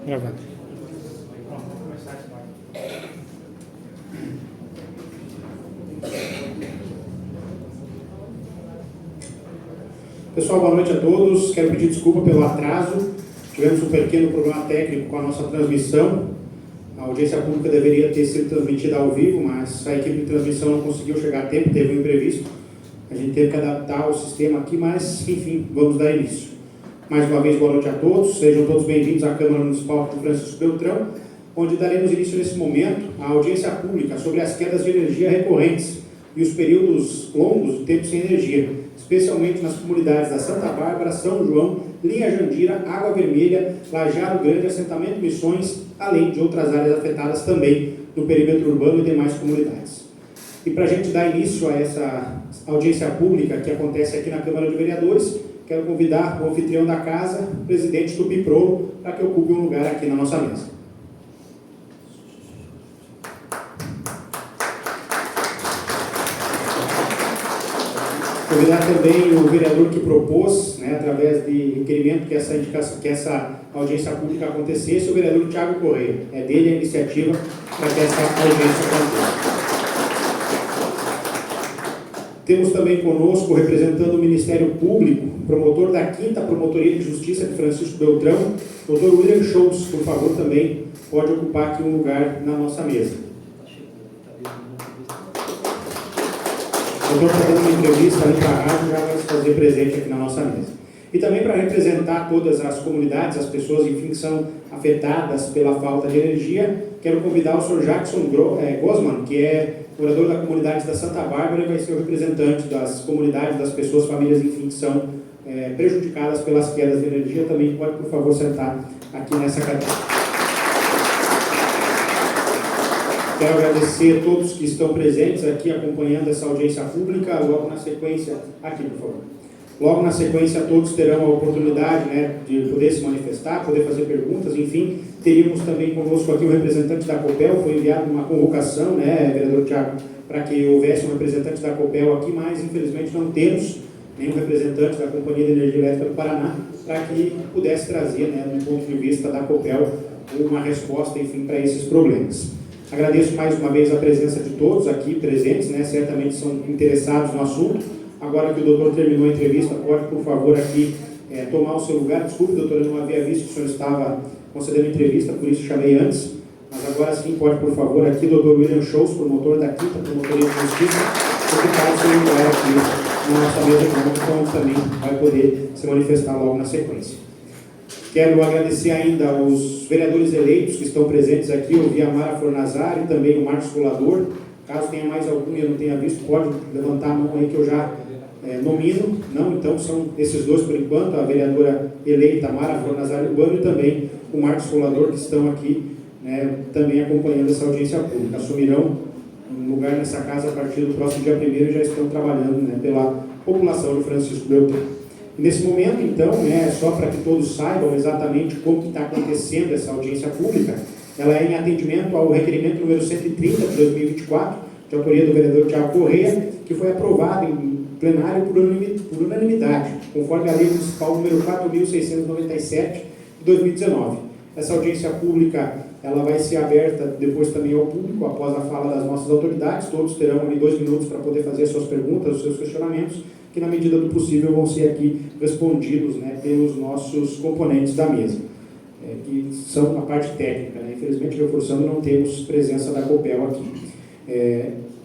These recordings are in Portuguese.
Gravando. Pessoal, boa noite a todos. Quero pedir desculpa pelo atraso. Tivemos um pequeno problema técnico com a nossa transmissão. A audiência pública deveria ter sido transmitida ao vivo, mas a equipe de transmissão não conseguiu chegar a tempo, teve um imprevisto. A gente teve que adaptar o sistema aqui, mas, enfim, vamos dar início. Mais uma vez, boa noite a todos. Sejam todos bem-vindos à Câmara Municipal de Francisco Beltrão, onde daremos início nesse momento à audiência pública sobre as quedas de energia recorrentes e os períodos longos de tempo sem energia, especialmente nas comunidades da Santa Bárbara, São João, Linha Jandira, Água Vermelha, Lajeado Grande, Assentamento Missões, além de outras áreas afetadas também no perímetro urbano e demais comunidades. E para a gente dar início a essa audiência pública que acontece aqui na Câmara de Vereadores, quero convidar o anfitrião da casa, o presidente Tupi Prolo, para que ocupe um lugar aqui na nossa mesa. Convidar também o vereador que propôs, através de requerimento, que essa audiência pública acontecesse, o vereador Thiago Correia. É dele a iniciativa para que essa audiência aconteça. Temos também conosco, representando o Ministério Público, promotor da 5ª Promotoria de Justiça de Francisco Beltrão, Dr. William Schultz, por favor, também pode ocupar aqui um lugar na nossa mesa. O doutor está dando uma entrevista ali para a rádio, já vai se fazer presente aqui na nossa mesa. E também para representar todas as comunidades, as pessoas, enfim, que são afetadas pela falta de energia, quero convidar o Sr. Jackson Gosman, que é morador da comunidade da Santa Bárbara e vai ser o representante das comunidades, das pessoas, famílias, enfim, que são prejudicadas pelas quedas de energia. Também pode, por favor, sentar aqui nessa cadeira. Quero agradecer a todos que estão presentes aqui acompanhando essa audiência pública. Logo na sequência, aqui por favor. Logo na sequência, todos terão a oportunidade de poder se manifestar, poder fazer perguntas, enfim. Teríamos também conosco aqui o representante da COPEL, foi enviado uma convocação, vereador Thiago, para que houvesse um representante da COPEL aqui, mas infelizmente não temos nenhum representante da Companhia de Energia Elétrica do Paraná, para que pudesse trazer, do ponto de vista da COPEL, uma resposta, enfim, para esses problemas. Agradeço mais uma vez a presença de todos aqui presentes, certamente são interessados no assunto. Agora que o doutor terminou a entrevista, pode, por favor, aqui tomar o seu lugar. Desculpe, doutor, eu não havia visto que o senhor estava concedendo entrevista, por isso chamei antes. Mas agora sim, pode, por favor, aqui, doutor William Schultz, promotor da 5ª Promotoria de Justiça, ocupar o seu lugar aqui na nossa mesa econômica, onde também vai poder se manifestar logo na sequência. Quero agradecer ainda aos vereadores eleitos que estão presentes aqui, o Viamara Fornazari e também o Marcos Colador. Caso tenha mais algum e eu não tenha visto, pode levantar a mão aí que eu já nomino. Não, então são esses dois por enquanto, a vereadora eleita Mara Fornazari Urbano e também o Marcos Colador, que estão aqui também acompanhando essa audiência pública. Assumirão um lugar nessa casa a partir do próximo dia 1º e já estão trabalhando pela população de Francisco Beltrão. Nesse momento, então, só para que todos saibam exatamente como que está acontecendo essa audiência pública, ela é em atendimento ao requerimento número 130 de 2024, de autoria do vereador Thiago Correia, que foi aprovado em plenário por unanimidade, conforme a lei municipal número 4.697 de 2019. Essa audiência pública ela vai ser aberta depois também ao público, após a fala das nossas autoridades. Todos terão ali 2 minutos para poder fazer as suas perguntas, os seus questionamentos, que na medida do possível vão ser aqui respondidos pelos nossos componentes da mesa, que são a parte técnica. Infelizmente, reforçando, não temos presença da COPEL aqui.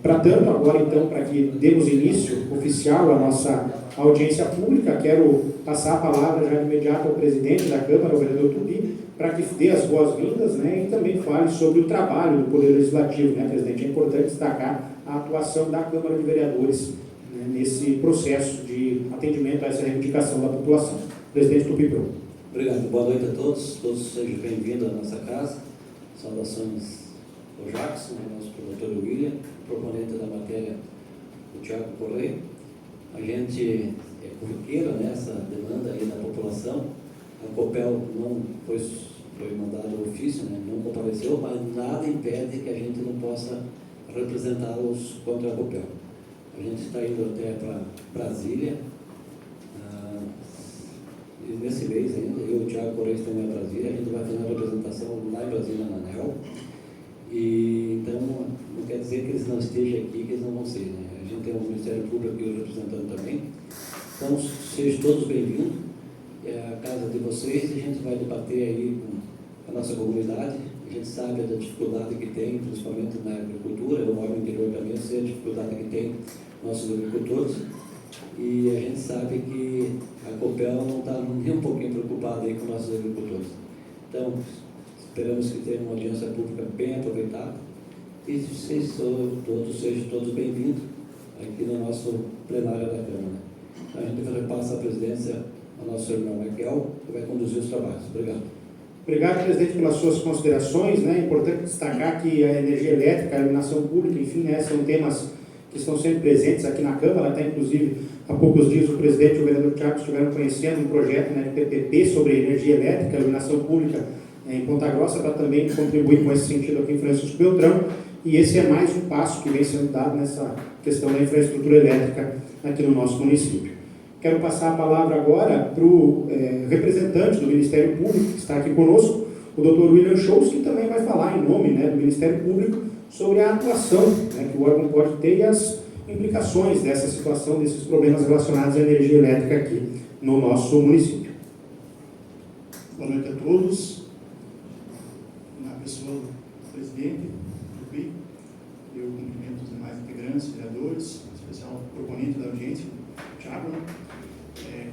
Para tanto, agora então, para que demos início oficial à nossa audiência pública, quero passar a palavra já de imediato ao presidente da Câmara, o vereador Tupi, para que dê as boas-vindas e também fale sobre o trabalho do Poder Legislativo, presidente. É importante destacar a atuação da Câmara de Vereadores nesse processo de atendimento a essa reivindicação da população. Presidente Tupi Pro. Obrigado. Boa noite a todos. Todos sejam bem-vindos à nossa casa. Saudações ao Jackson, ao nosso promotor William, proponente da matéria, o Thiago Correia. A gente é corriqueira nessa demanda aí da população. A COPEL não foi mandado o ofício, não compareceu, mas nada impede que a gente não possa representá-los contra a COPEL. A gente está indo até para Brasília, e nesse mês ainda, eu e o Thiago Correia estamos em Brasília, a gente vai fazer uma representação representação lá em Brasília, na ANEEL. E, então, não quer dizer que eles não estejam aqui, que eles não vão ser, né? A gente tem o Ministério Público aqui representando também. Então, sejam todos bem-vindos. É a casa de vocês, a gente vai debater aí com a nossa comunidade. A gente sabe da dificuldade que tem, principalmente na agricultura. Eu moro no interior também, eu sei a dificuldade que tem nossos agricultores. E a gente sabe que a Copel não está nem um pouquinho preocupada aí com nossos agricultores. Então, esperamos que tenha uma audiência pública bem aproveitada e vocês todos sejam todos bem-vindos aqui no nosso plenário da Câmara. A gente repassa a presidência ao nosso irmão Raquel, que vai conduzir os trabalhos. Obrigado. Obrigado, presidente, pelas suas considerações. Né? É importante destacar que a energia elétrica, a iluminação pública, enfim, né, são temas que estão sempre presentes aqui na Câmara. Até, inclusive, há poucos dias o presidente e o vereador Tiago estiveram conhecendo um projeto, né, de PPP sobre energia elétrica, iluminação pública em Ponta Grossa, para também contribuir com esse sentido aqui em Francisco Beltrão. E esse é mais um passo que vem sendo dado nessa questão da infraestrutura elétrica aqui no nosso município. Quero passar a palavra agora para o representante do Ministério Público, que está aqui conosco, o Dr. William Scholz, que também vai falar em nome, né, do Ministério Público sobre a atuação, né, que o órgão pode ter e as implicações dessa situação, desses problemas relacionados à energia elétrica aqui no nosso município. Boa noite a todos. Na pessoa do presidente do PRI, eu cumprimento os demais integrantes, vereadores, em especial o proponente da audiência, Tiago,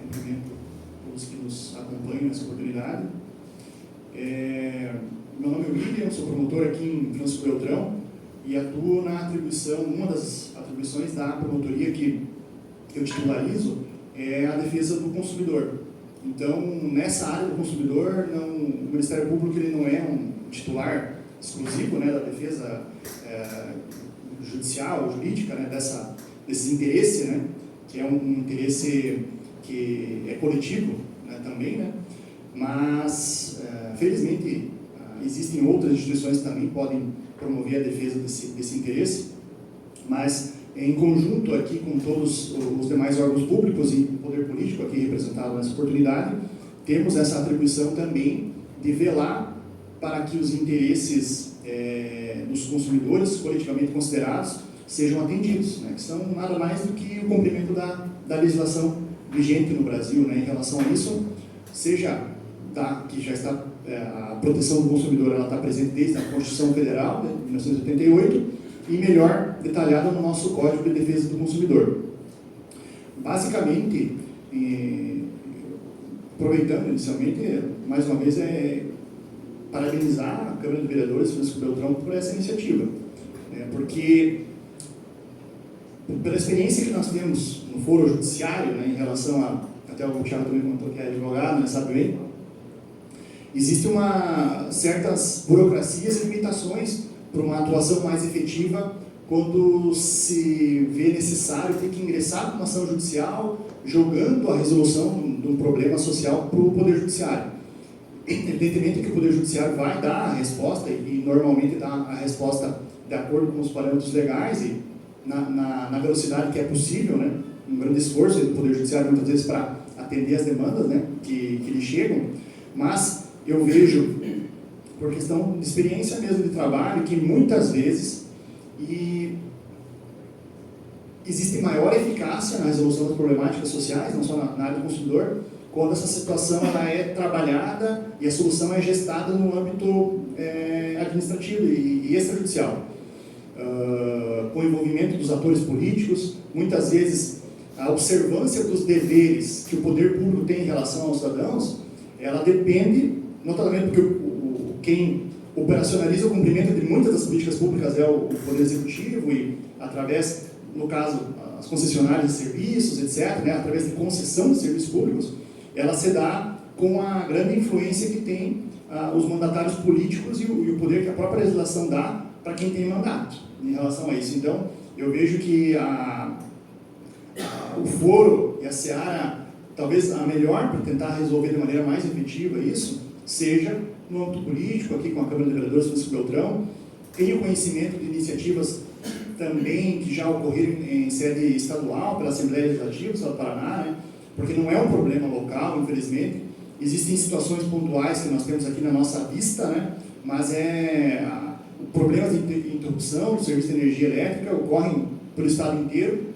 cumprimento todos que nos acompanham nessa oportunidade. Meu nome é William, sou promotor aqui em Francisco Beltrão e atuo na atribuição, uma das atribuições da promotoria que eu titularizo é a defesa do consumidor. Então, nessa área do consumidor, o Ministério Público ele não é um titular exclusivo, né, da defesa judicial, jurídica, né, desse interesse, né, que é um interesse que é coletivo, né, também, né, mas, felizmente, existem outras instituições que também podem promover a defesa desse interesse, mas em conjunto aqui com todos os demais órgãos públicos e o poder político aqui representado nessa oportunidade, temos essa atribuição também de velar para que os interesses dos consumidores coletivamente considerados sejam atendidos, né, que são nada mais do que o cumprimento da legislação vigente no Brasil, né, em relação a isso, seja que já está a proteção do consumidor, ela está presente desde a Constituição Federal, de 1988, e melhor detalhada no nosso Código de Defesa do Consumidor. Basicamente, aproveitando inicialmente, mais uma vez, parabenizar a Câmara de Vereadores Francisco Beltrão por essa iniciativa, porque pela experiência que nós temos no foro judiciário, né, em relação até o Thiago também comentou que é advogado, né, sabe bem, existem certas burocracias e limitações para uma atuação mais efetiva quando se vê necessário ter que ingressar com uma ação judicial, jogando a resolução de um problema social para o Poder Judiciário. Evidentemente que o Poder Judiciário vai dar a resposta, e normalmente dá a resposta de acordo com os parâmetros legais e na velocidade que é possível, né? Um grande esforço do Poder Judiciário, muitas vezes, para atender as demandas, né, que lhe chegam, mas eu vejo, por questão de experiência mesmo de trabalho, que muitas vezes existe maior eficácia na resolução das problemáticas sociais, não só na área do consumidor, quando essa situação ela é trabalhada e a solução é gestada no âmbito administrativo e extrajudicial. Com o envolvimento dos atores políticos, muitas vezes a observância dos deveres que o poder público tem em relação aos cidadãos, ela depende, notadamente porque quem operacionaliza o cumprimento de muitas das políticas públicas é o Poder Executivo e através, no caso, as concessionárias de serviços, etc., né, através de concessão de serviços públicos, ela se dá com a grande influência que tem os mandatários políticos e o poder que a própria legislação dá para quem tem mandato em relação a isso. Então, eu vejo que o foro e a seara, talvez a melhor para tentar resolver de maneira mais efetiva isso, seja no âmbito político, aqui com a Câmara de Vereadores Francisco Beltrão. Tenho conhecimento de iniciativas também que já ocorreram em sede estadual, pela Assembleia Legislativa do Estado do Paraná, né? Porque não é um problema local, infelizmente, Existem situações pontuais que nós temos aqui na nossa vista, né? Mas problemas de interrupção do serviço de energia elétrica ocorrem pelo estado inteiro,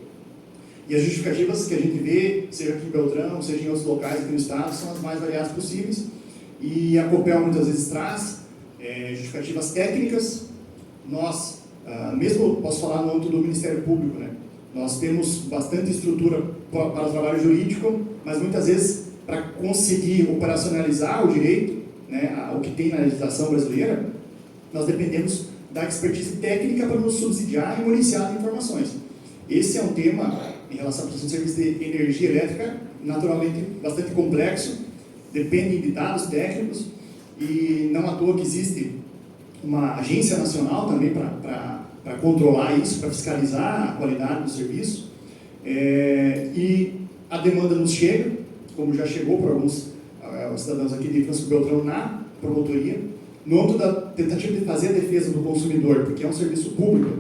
e as justificativas que a gente vê, seja aqui em Beltrão, seja em outros locais aqui no estado, são as mais variadas possíveis, e a Copel muitas vezes traz justificativas técnicas. Nós, mesmo posso falar no âmbito do Ministério Público, né? Nós temos bastante estrutura para o trabalho jurídico, mas muitas vezes, para conseguir operacionalizar o direito, né, o que tem na legislação brasileira, nós dependemos da expertise técnica para nos subsidiar e municiar de informações. Esse é um tema, em relação à prestação de serviço de energia elétrica, naturalmente bastante complexo, depende de dados técnicos, e não à toa que existe uma agência nacional também para controlar isso, para fiscalizar a qualidade do serviço. E a demanda nos chega, como já chegou para alguns cidadãos aqui de Francisco Beltrão na promotoria, no âmbito da tentativa de fazer a defesa do consumidor, porque é um serviço público,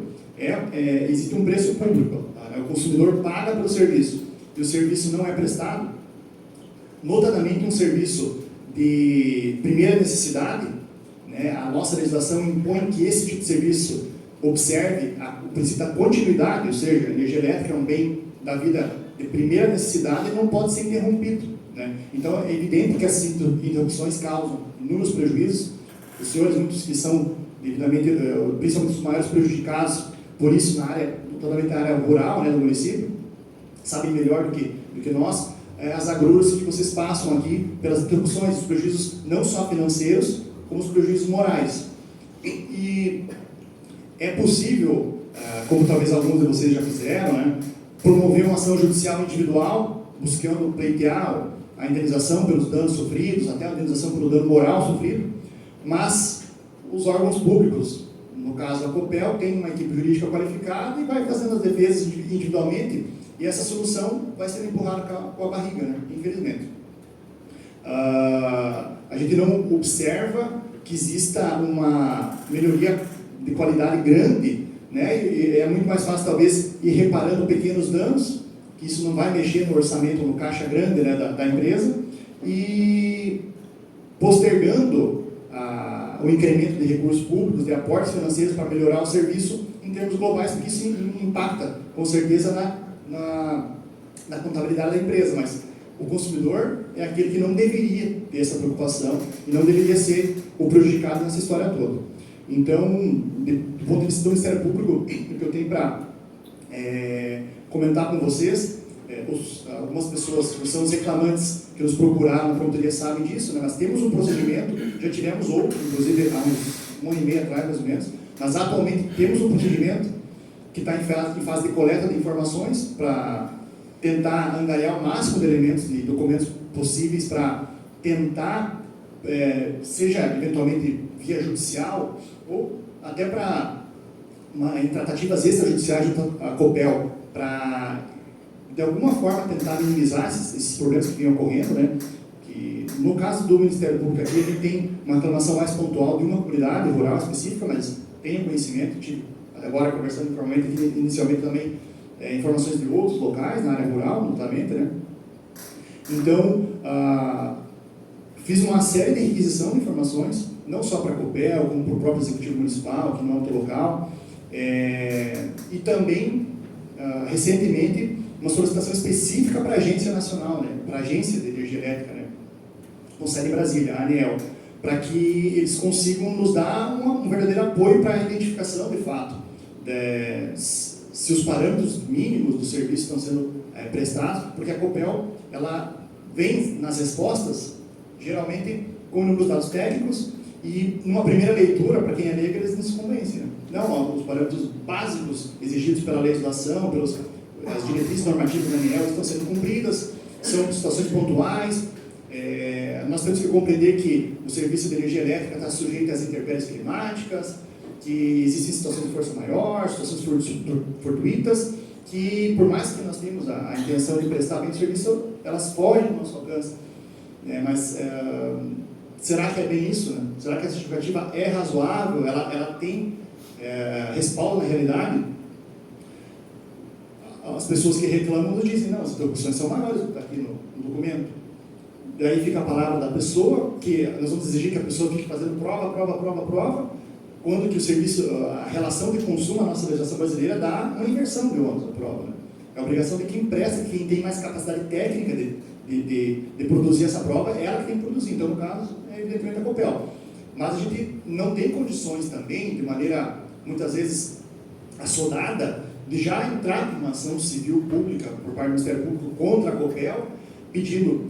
existe um preço público, tá? O consumidor paga pelo serviço, e o serviço não é prestado, notadamente um serviço de primeira necessidade, né? A nossa legislação impõe que esse tipo de serviço observe o princípio da continuidade, ou seja, a energia elétrica é um bem da vida de primeira necessidade e não pode ser interrompido, né? Então é evidente que essas interrupções causam inúmeros prejuízos. Os senhores, muitos que são devidamente, principalmente os maiores prejudicados por isso totalmente na área rural, né, do município, sabem melhor do que nós, as agruras que vocês passam aqui pelas interrupções, os prejuízos não só financeiros, como os prejuízos morais. E é possível, como talvez alguns de vocês já fizeram, né, promover uma ação judicial individual, buscando pleitear a indenização pelos danos sofridos, até a indenização pelo dano moral sofrido, mas os órgãos públicos, no caso a Copel, tem uma equipe jurídica qualificada e vai fazendo as defesas individualmente, e essa solução vai sendo empurrada com a barriga, né? Infelizmente. A gente não observa que exista uma melhoria de qualidade grande, né? E é muito mais fácil, talvez, ir reparando pequenos danos, que isso não vai mexer no orçamento, no caixa grande, né, da empresa, e postergando o incremento de recursos públicos, de aportes financeiros para melhorar o serviço em termos globais, porque isso impacta, com certeza, na contabilidade da empresa, mas o consumidor é aquele que não deveria ter essa preocupação e não deveria ser o prejudicado nessa história toda. Então, do ponto de vista do Ministério Público, o que eu tenho para comentar com vocês, algumas pessoas que são os reclamantes que nos procuraram na promotoria sabem disso, né? Nós temos um procedimento, já tivemos outro, inclusive há um ano e meio atrás, mais ou menos, mas atualmente temos um procedimento que está em fase de coleta de informações para tentar angariar o máximo de elementos e documentos possíveis para tentar, seja eventualmente via judicial ou até para em tratativas extrajudiciais junto à Copel, para de alguma forma tentar minimizar esses problemas que vinham ocorrendo, né? Que, no caso do Ministério Público aqui, ele tem uma reclamação mais pontual de uma comunidade rural específica, mas tenho conhecimento, tive agora conversando informalmente aqui, inicialmente também informações de outros locais na área rural, notamente, né? Então, fiz uma série de requisição de informações, não só para a Copel, como para o próprio Executivo Municipal, aqui no âmbito local, e também, recentemente, uma solicitação específica para a Agência Nacional, né? Para a Agência de Energia Elétrica, né? Com sede em Brasília, a ANEEL, para que eles consigam nos dar um verdadeiro apoio para a identificação, de fato, se os parâmetros mínimos do serviço estão sendo prestados, porque a Copel, ela vem nas respostas, geralmente, com o número dos dados técnicos, e numa primeira leitura, para quem é leigo, eles não se convencem, né? Não, os parâmetros básicos exigidos pela legislação, as diretrizes normativas da ANEEL estão sendo cumpridas, são situações pontuais. Nós temos que compreender que o serviço de energia elétrica está sujeito às intempéries climáticas, que existem situações de força maior, situações fortuitas, que por mais que nós tenhamos a intenção de prestar bem o serviço, elas fogem do nosso alcance. Mas será que é bem isso? Né? Será que essa justificativa é razoável? Ela tem respaldo na realidade? As pessoas que reclamam nos dizem, não, as interrupções são maiores do que está aqui no documento. daí fica a palavra da pessoa, que nós vamos exigir que a pessoa fique fazendo prova, quando que o serviço, a relação de consumo, a nossa legislação brasileira dá uma inversão de ônus da prova. Né? É a obrigação de quem presta, quem tem mais capacidade técnica de produzir essa prova, é ela que tem que produzir. Então, no caso, é evidentemente a Copel. Mas a gente não tem condições também, de maneira, muitas vezes, assodada, de já entrar com uma ação civil pública, por parte do Ministério Público, contra a Copel, pedindo,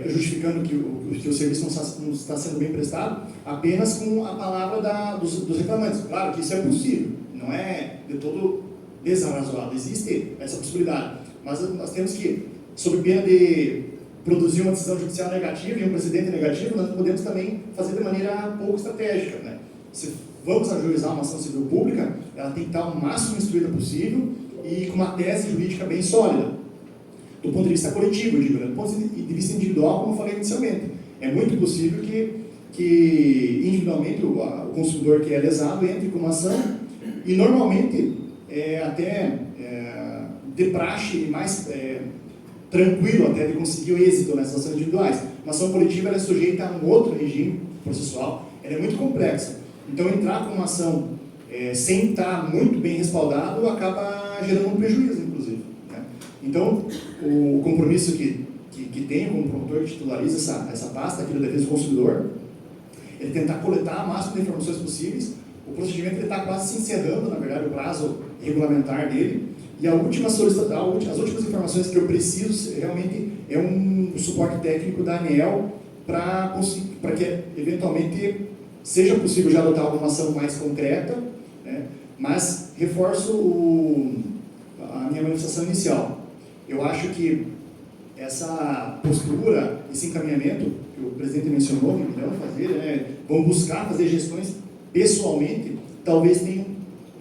justificando que o serviço não está sendo bem prestado, apenas com a palavra dos reclamantes. Claro que isso é possível, não é de todo desarrazoado, existe essa possibilidade, mas nós temos que, sob pena de produzir uma decisão judicial negativa e um precedente negativo, nós podemos também fazer de maneira pouco estratégica. Né? Se vamos ajuizar uma ação civil pública, ela tem que estar o máximo instruída possível e com uma tese jurídica bem sólida. Do ponto de vista coletivo, eu digo, né? Do ponto de vista individual, como eu falei inicialmente. É muito possível que individualmente, o consumidor que é lesado entre com uma ação e, normalmente, de praxe mais tranquilo até de conseguir o êxito nessas ações individuais. Uma ação coletiva ela é sujeita a um outro regime processual, ela é muito complexa. Então, entrar com uma ação sem estar muito bem respaldado acaba gerando um prejuízo, inclusive. Né? Então, o compromisso que tem como promotor que titulariza essa pasta aqui da defesa do consumidor, ele tentar coletar o máximo de informações possíveis. O procedimento está quase se encerrando, na verdade, o prazo regulamentar dele. E a última solicitação, as últimas informações que eu preciso realmente é um suporte técnico da ANEEL para que, eventualmente, seja possível já adotar alguma ação mais concreta, né? Mas reforço a minha manifestação inicial. Eu acho que essa postura, esse encaminhamento que o presidente mencionou, que irão fazer, né? Vão buscar fazer gestões pessoalmente, talvez tenham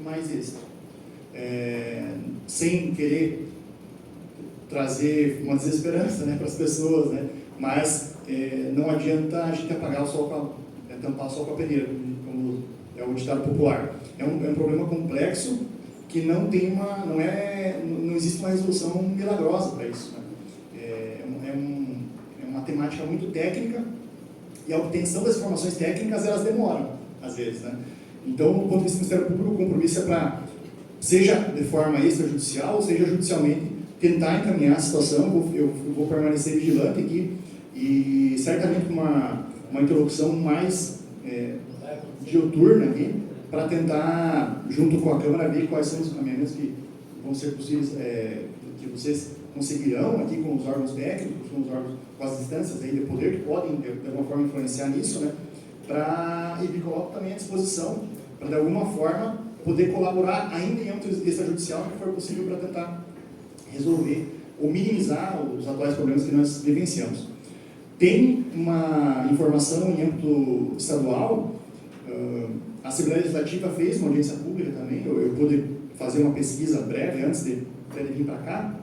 mais êxito. Sem querer trazer uma desesperança, né, para as pessoas, né? Mas não adianta a gente apagar o sol tampar o sol com a peneira, como é o ditado popular. É um problema complexo que não existe uma resolução milagrosa para isso. Né? É uma temática muito técnica e a obtenção das informações técnicas elas demoram, às vezes. Né? Então, do ponto de vista do Ministério Público, o compromisso é para, seja de forma extrajudicial, seja judicialmente, tentar encaminhar a situação. Eu vou permanecer vigilante aqui e certamente com uma interlocução mais diuturna aqui, para tentar, junto com a Câmara, ver quais são os encaminhamentos que vão ser possíveis, que vocês conseguirão aqui com os órgãos técnicos, com as instâncias aí de poder, que podem, de alguma forma, influenciar nisso, né? E me coloco também à disposição, para, de alguma forma, poder colaborar ainda em âmbito extrajudicial, que for possível, para tentar resolver ou minimizar os atuais problemas que nós vivenciamos. Tem uma informação em âmbito estadual, a Assembleia Legislativa fez uma audiência pública também, eu pude fazer uma pesquisa breve antes de vir para cá,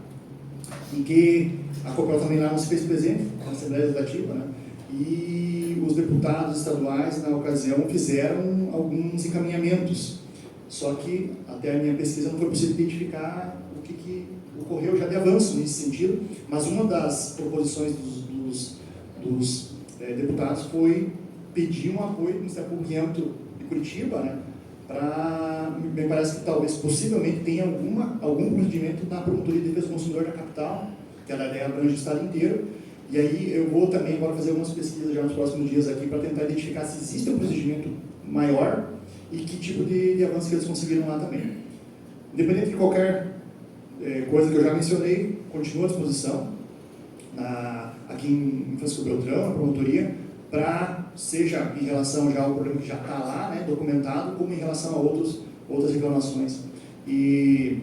em que a Copel também lá não se fez presente na Assembleia Legislativa, né? E os deputados estaduais, na ocasião, fizeram alguns encaminhamentos, só que até a minha pesquisa não foi possível identificar o que ocorreu já de avanço nesse sentido, mas uma das proposições dos deputados foi pedir um apoio do Ministério Público em âmbito de Curitiba, né, me parece que talvez, possivelmente, tenha algum procedimento na Promotoria de Defesa do Consumidor da capital, que ela abrange o estado inteiro, e aí eu vou também agora fazer algumas pesquisas já nos próximos dias aqui para tentar identificar se existe um procedimento maior e que tipo de avanço que eles conseguiram lá também. Independente de qualquer coisa que eu já mencionei, continuo à disposição aqui em Francisco Beltrão, na promotoria, seja em relação já ao problema que já está lá, né, documentado, como em relação a outras reclamações. E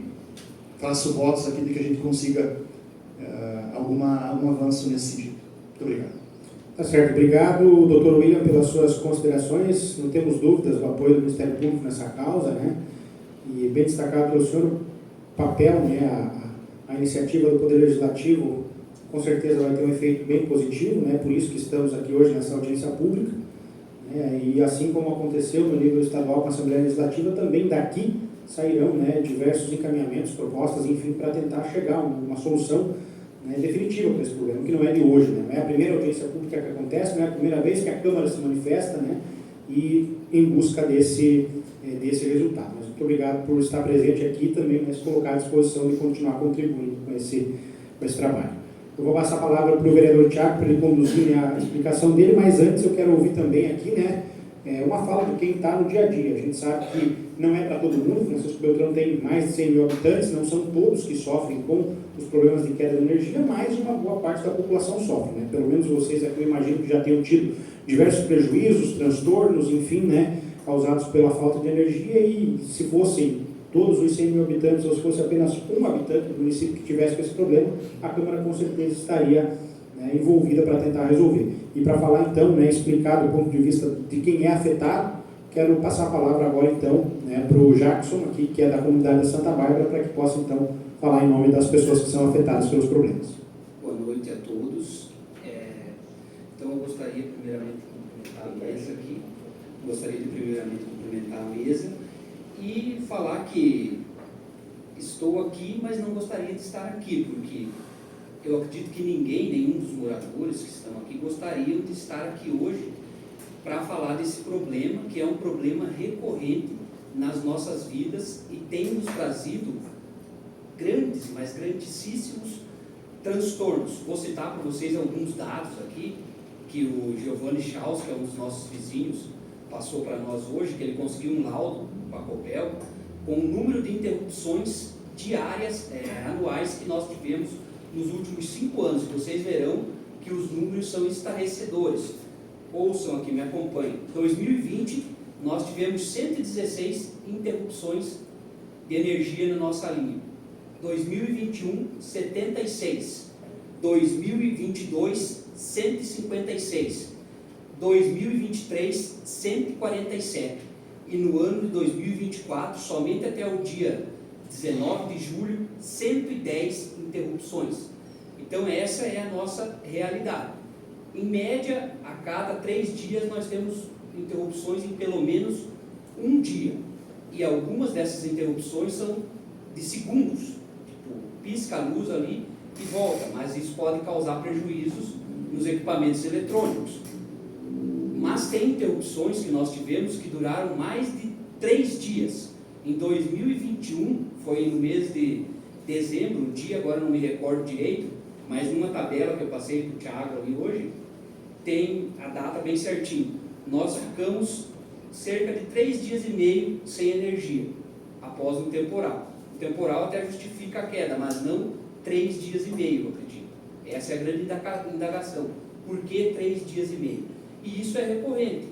faço votos aqui de que a gente consiga algum avanço nesse sentido. Muito obrigado. Tá certo. Obrigado, doutor William, pelas suas considerações. Não temos dúvidas do apoio do Ministério Público nessa causa, né? E bem destacado pelo senhor, o papel, né, a iniciativa do Poder Legislativo, com certeza vai ter um efeito bem positivo, né? Por isso que estamos aqui hoje nessa audiência pública, né? E assim como aconteceu no nível estadual com a Assembleia Legislativa, também daqui sairão, né, diversos encaminhamentos, propostas, enfim, para tentar chegar a uma solução né, definitiva para esse problema, que não é de hoje, né? Não é a primeira audiência pública que acontece, não é a primeira vez que a Câmara se manifesta, né, e em busca desse resultado. Mas muito obrigado por estar presente aqui também, mas colocar à disposição de continuar contribuindo com esse trabalho. Eu vou passar a palavra para o vereador Tiago para ele conduzir a explicação dele, mas antes eu quero ouvir também aqui, né, uma fala de quem está no dia a dia. A gente sabe que não é para todo mundo, Francisco Beltrão tem mais de 100 mil habitantes, não são todos que sofrem com os problemas de queda de energia, mas uma boa parte da população sofre, né? Pelo menos vocês aqui eu imagino que já tenham tido diversos prejuízos, transtornos, enfim, né, causados pela falta de energia, e se fossem todos os 100 mil habitantes, ou se fosse apenas um habitante do município que tivesse com esse problema, a Câmara com certeza estaria, né, envolvida para tentar resolver. E para falar então, né, explicar do ponto de vista de quem é afetado, quero passar a palavra agora então, né, para o Jackson, aqui, que é da comunidade da Santa Bárbara, para que possa então falar em nome das pessoas que são afetadas pelos problemas. Boa noite a todos. Então eu gostaria primeiramente de cumprimentar a mesa aqui, e falar que estou aqui, mas não gostaria de estar aqui, porque eu acredito que ninguém, nenhum dos moradores que estão aqui, gostariam de estar aqui hoje para falar desse problema, que é um problema recorrente nas nossas vidas e tem nos trazido grandes, mas grandíssimos transtornos. Vou citar para vocês alguns dados aqui, que o Giovanni Schaus, que é um dos nossos vizinhos, passou para nós hoje, que ele conseguiu um laudo com a Copel, com o número de interrupções diárias, anuais, que nós tivemos nos últimos 5 anos. Vocês verão que os números são estarrecedores. Ouçam aqui, me acompanhem. Em 2020, nós tivemos 116 interrupções de energia na nossa linha. 2021, 76. 2022, 156. 2023, 147. E no ano de 2024, somente até o dia 19 de julho, 110 interrupções. Então essa é a nossa realidade. Em média, a cada 3 dias nós temos interrupções em pelo menos um dia. E algumas dessas interrupções são de segundos. Tipo, pisca a luz ali e volta, mas isso pode causar prejuízos nos equipamentos eletrônicos. Mas tem interrupções que nós tivemos que duraram mais de 3 dias. Em 2021, foi no mês de dezembro, o dia agora não me recordo direito, mas numa tabela que eu passei para o Thiago ali hoje, tem a data bem certinho. Nós ficamos cerca de 3 dias e meio sem energia, após um temporal. O temporal até justifica a queda, mas não 3 dias e meio, eu acredito. Essa é a grande indagação. Por que 3 dias e meio? E isso é recorrente.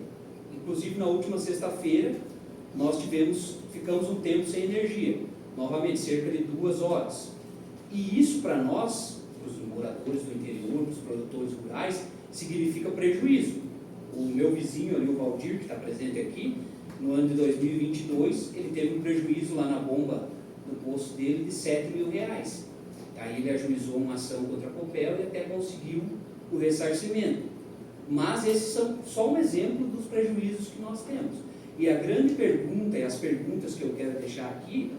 Inclusive, na última sexta-feira, nós ficamos um tempo sem energia. Novamente, cerca de 2 horas. E isso, para nós, para os moradores do interior, para os produtores rurais, significa prejuízo. O meu vizinho ali, o Valdir, que está presente aqui, no ano de 2022, ele teve um prejuízo lá na bomba do poço dele de R$7 mil. Aí ele ajuizou uma ação contra a Copel e até conseguiu o ressarcimento. Mas esses são só um exemplo dos prejuízos que nós temos. E a grande pergunta, e as perguntas que eu quero deixar aqui,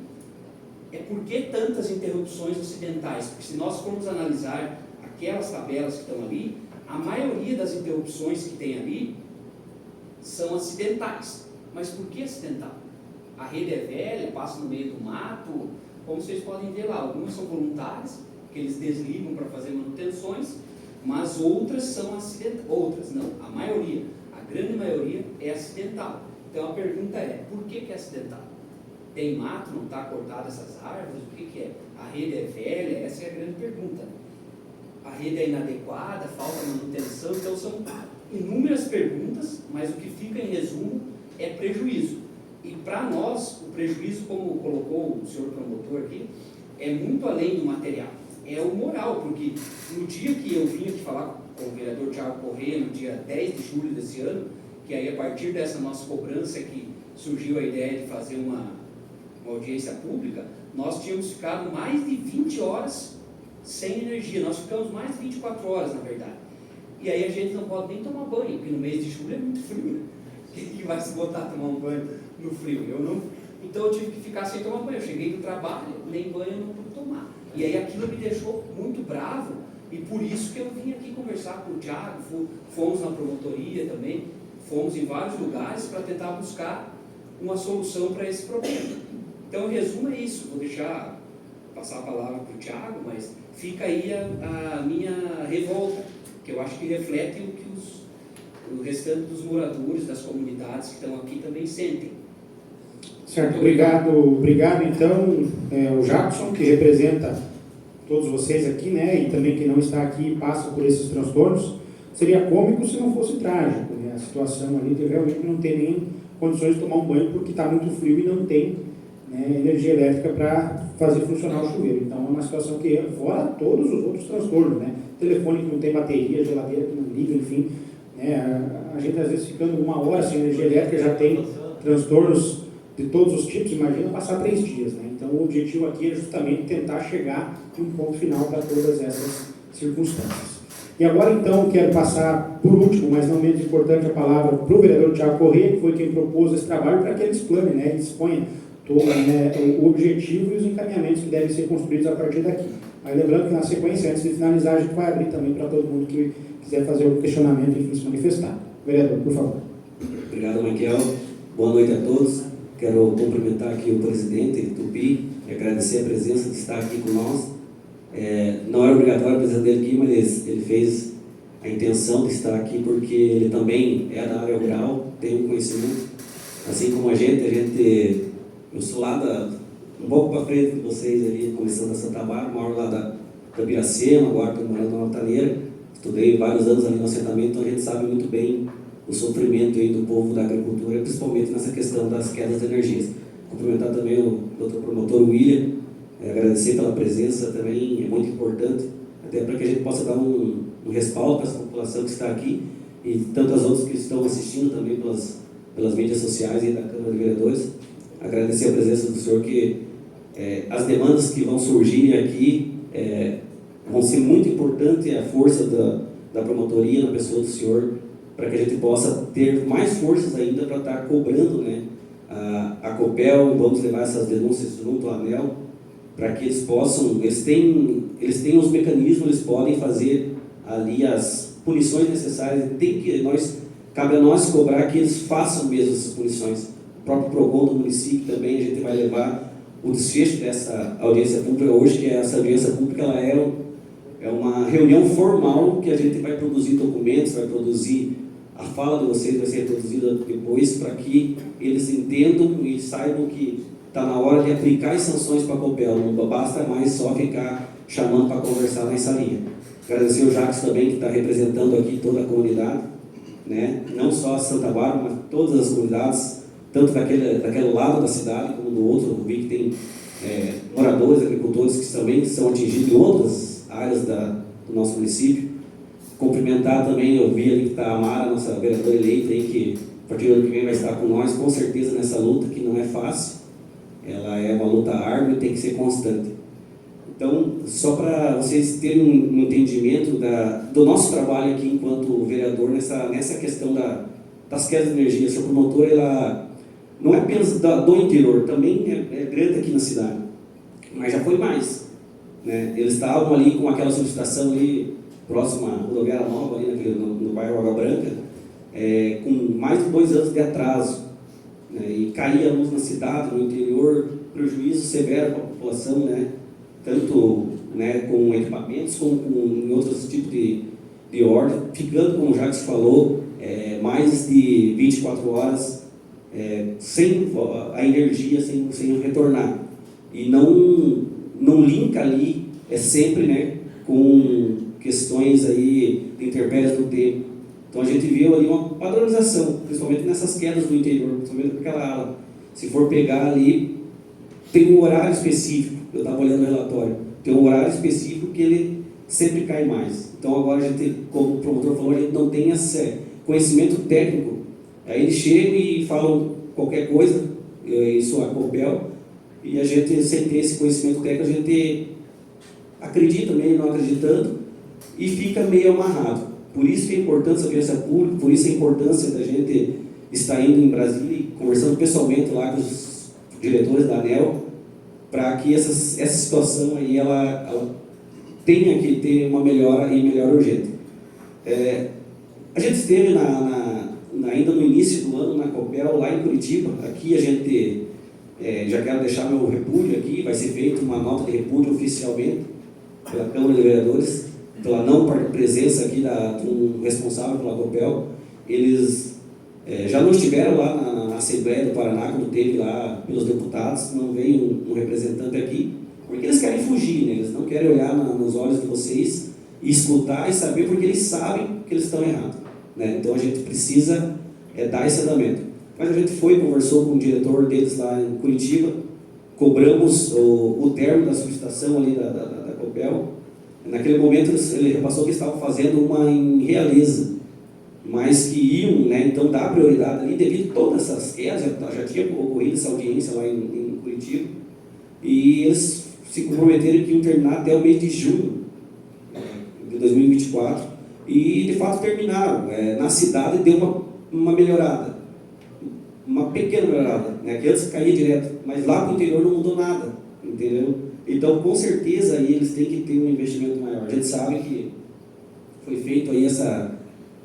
é por que tantas interrupções acidentais? Porque se nós formos analisar aquelas tabelas que estão ali, a maioria das interrupções que tem ali são acidentais. Mas por que acidental? A rede é velha, passa no meio do mato, como vocês podem ver lá, algumas são voluntárias, que eles desligam para fazer manutenções, mas outras são acidentais. Outras não, a maioria, a grande maioria é acidental. Então a pergunta é, por que é acidental? Tem mato, não está cortado essas árvores, o que é? A rede é velha? Essa é a grande pergunta. A rede é inadequada, falta manutenção, então são inúmeras perguntas, mas o que fica em resumo é prejuízo. E para nós, o prejuízo, como colocou o senhor promotor aqui, é muito além do material, é o moral, porque no dia que eu vim aqui falar com o vereador Thiago Corrêa, no dia 10 de julho desse ano, que aí a partir dessa nossa cobrança que surgiu a ideia de fazer uma audiência pública, nós tínhamos ficado mais de 20 horas sem energia, nós ficamos mais de 24 horas na verdade, e aí a gente não pode nem tomar banho, porque no mês de julho é muito frio, né? Quem que vai se botar a tomar um banho no frio? Eu Então eu tive que ficar sem tomar banho. Eu cheguei do trabalho, nem banho eu não pude tomar. E aí aquilo me deixou muito bravo, e por isso que eu vim aqui conversar com o Thiago, fomos na promotoria também, fomos em vários lugares para tentar buscar uma solução para esse problema. Então, em resumo, é isso. Vou passar a palavra para o Thiago, mas fica aí a minha revolta, que eu acho que reflete o que o restante dos moradores, das comunidades que estão aqui também sentem. Certo, obrigado então, o Jackson, que representa todos vocês aqui, né, e também quem não está aqui passa por esses transtornos. Seria cômico se não fosse trágico, né, a situação ali de realmente não ter nem condições de tomar um banho porque está muito frio e não tem, né, energia elétrica para fazer funcionar o chuveiro. Então é uma situação que fora todos os outros transtornos, né, telefone que não tem bateria, geladeira que não liga, enfim, né, a gente às vezes ficando 1 hora sem energia elétrica já tem transtornos de todos os tipos, imagina passar 3 dias, né? Então o objetivo aqui é justamente tentar chegar em um ponto final para todas essas circunstâncias. E agora então quero passar, por último, mas não menos importante, a palavra para o vereador Thiago Corrêa, que foi quem propôs esse trabalho, para que ele explane, né, e exponha todo, né, o objetivo e os encaminhamentos que devem ser construídos a partir daqui. Mas lembrando que na sequência, antes de finalizar, a gente vai abrir também para todo mundo que quiser fazer o questionamento e enfim, se manifestar. Vereador, por favor. Obrigado, Miquel. Boa noite a todos. Quero cumprimentar aqui o presidente Tupi e agradecer a presença de estar aqui com nós. Não era obrigatório a presença dele aqui, mas ele fez a intenção de estar aqui porque ele também é da área rural, tem um conhecimento, assim como a gente eu sou lá um pouco para frente de vocês ali, começando a Santa Bárbara, moro lá da Piracema, agora estou morando na Altaneira, estudei vários anos ali no assentamento, então a gente sabe muito bem o sofrimento aí do povo da agricultura, principalmente nessa questão das quedas de energias. Cumprimentar também o doutor promotor William, agradecer pela presença também, é muito importante, até para que a gente possa dar um respaldo para essa população que está aqui e tantas outras que estão assistindo também pelas mídias sociais e da Câmara de Vereadores. Agradecer a presença do senhor, que as demandas que vão surgir aqui vão ser muito importantes, a força da promotoria na pessoa do senhor, para que a gente possa ter mais forças ainda para estar cobrando, né, a Copel. Vamos levar essas denúncias junto ao ANEEL, para que eles possam, eles têm os mecanismos, eles podem fazer ali as punições necessárias, cabe a nós cobrar que eles façam mesmo essas punições. O próprio PROCON do município também, a gente vai levar o desfecho dessa audiência pública hoje, que essa audiência pública ela é uma reunião formal que a gente vai produzir documentos, vai produzir a fala de vocês, vai ser produzida depois, para que eles entendam e saibam que está na hora de aplicar as sanções para a Copel, não basta mais só ficar chamando para conversar na salinha. Agradecer o Jacques também, que está representando aqui toda a comunidade, né? Não só a Santa Bárbara, mas todas as comunidades, tanto daquele lado da cidade como do outro. Eu vi que tem moradores, agricultores que também são atingidos em outras áreas do nosso município. Cumprimentar também, eu vi ali que está a Mara, nossa vereadora eleita, aí, que a partir do ano que vem vai estar com nós, com certeza, nessa luta, que não é fácil. Ela é uma luta árdua e tem que ser constante. Então, só para vocês terem um entendimento do nosso trabalho aqui enquanto vereador nessa questão das quedas de energia. Essa promotora, ela não é apenas do interior, também é grande aqui na cidade, mas já foi mais, né? Eles estavam ali com aquela solicitação ali próxima à rodoviária nova, ali no bairro Água Branca, com mais de 2 anos de atraso, né? E caía a luz na cidade, no interior, prejuízo severo para a população, né? Tanto, né, com equipamentos como em outros tipos de ordem, ficando, como o Jacques falou, mais de 24 horas sem a energia, sem retornar. E não linka ali, sempre, né, com questões aí de intempéries do tempo. Então a gente viu ali uma padronização, principalmente nessas quedas do interior, principalmente naquela ala. Se for pegar ali, tem um horário específico, eu estava olhando o relatório, tem um horário específico que ele sempre cai mais. Então agora a gente, como o promotor falou, a gente não tem esse conhecimento técnico. Aí eles chegam e falam qualquer coisa, isso é a Copel, e a gente, sem ter esse conhecimento técnico, a gente acredita meio não acreditando e fica meio amarrado. Por isso que a importância da audiência pública, por isso a importância da gente estar indo em Brasília e conversando pessoalmente lá diretores da ANEEL, para que essa situação aí ela tenha que ter uma melhora e melhora urgente. A gente esteve ainda no início do ano na Copel, lá em Curitiba. Aqui a gente, já quero deixar meu repúdio aqui, vai ser feita uma nota de repúdio oficialmente pela Câmara de Vereadores, pela não presença aqui de um responsável pela Copel. Eles já não estiveram lá na Assembleia do Paraná, quando teve lá pelos deputados, não veio um representante aqui, porque eles querem fugir, né? Eles não querem olhar nos olhos de vocês e escutar e saber, porque eles sabem que eles estão errados, né? Então a gente precisa dar esse andamento. Mas a gente conversou com o diretor deles lá em Curitiba, cobramos o termo da subestação ali da Copel. Naquele momento ele repassou que estavam fazendo uma em Realeza, mas que iam, né, então dar prioridade ali devido a todas essas quedas. Já tinha ocorrido essa audiência lá em Curitiba, e eles se comprometeram que iam terminar até o mês de junho de 2024, e de fato terminaram. Na cidade deu uma melhorada, uma pequena melhorada, né, que antes caía direto, mas lá para o interior não mudou nada, entendeu? Então, com certeza, aí eles têm que ter um investimento maior. A gente sabe que foi feito aí essa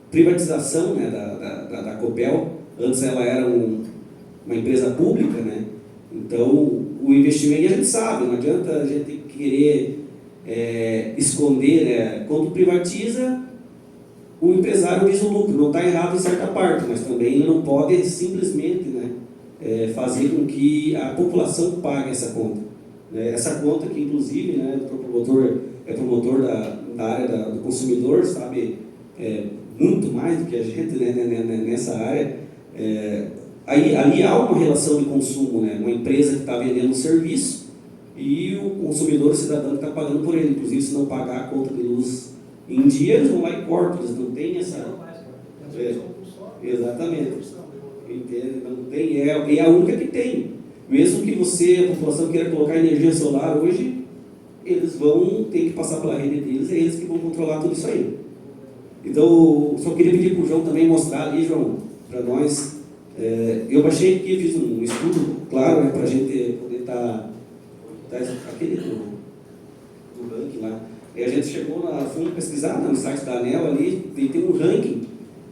privatização, né, da Copel. Antes ela era uma empresa pública, né? Então, o investimento, e a gente sabe, não adianta a gente querer esconder, né? Quando privatiza, o empresário visa o lucro. Não está errado em certa parte, mas também ele não pode simplesmente, né, fazer com que a população pague essa conta. Essa conta que, inclusive, né, o promotor é promotor da área do consumidor, sabe muito mais do que a gente, né, nessa área. Ali há uma relação de consumo, né, uma empresa que está vendendo um serviço e o consumidor, o cidadão, que está pagando por ele. Inclusive, se não pagar a conta de luz em dia, eles vão lá e cortam, eles não têm essa... Exatamente. Entende? Não tem, é a única que tem. Mesmo que a população queira colocar energia solar hoje, eles vão ter que passar pela rede deles, é eles que vão controlar tudo isso aí. Então, só queria pedir para o João também mostrar ali, João, para nós. Eu baixei aqui, fiz um estudo, claro, né, para a gente poder estar aquele do ranking lá. E a gente fomos pesquisar no site da ANEEL ali, tem um ranking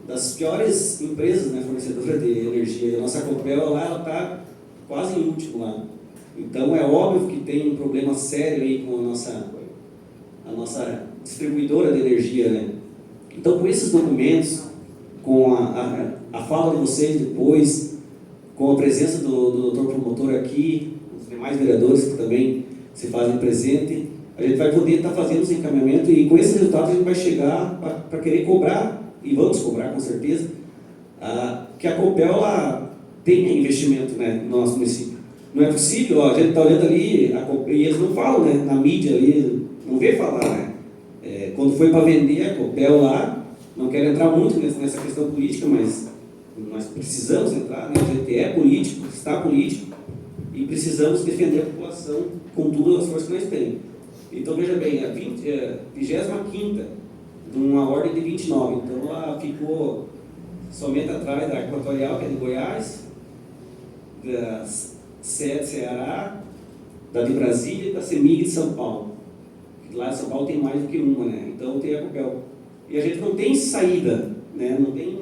das piores empresas, né, fornecedoras de energia. E a nossa Copel lá, ela está quase em último lá. Então é óbvio que tem um problema sério aí com a nossa distribuidora de energia, né? Então, com esses documentos, com a fala de vocês depois, com a presença do Dr. Promotor aqui, os demais vereadores que também se fazem presente, a gente vai poder estar fazendo os encaminhamentos, e com esse resultado a gente vai chegar para querer cobrar, e vamos cobrar com certeza, que a Copel ela tenha investimento, né, no nosso município. Não é possível, a gente está olhando ali, e eles não falam, né, na mídia ali, não vê falar, né? Quando foi para vender a Copel lá, não quero entrar muito nessa questão política, mas nós precisamos entrar, né? A gente é político, está político, e precisamos defender a população com todas as forças que nós temos. Então, veja bem, a 25ª de uma ordem de 29, então ela ficou somente atrás da Equatorial, que é de Goiás, da CE de Ceará, da de Brasília e da CEMIG de São Paulo. Lá em São Paulo tem mais do que uma, né? Então tem a Copel. E a gente não tem saída, né? Não tem...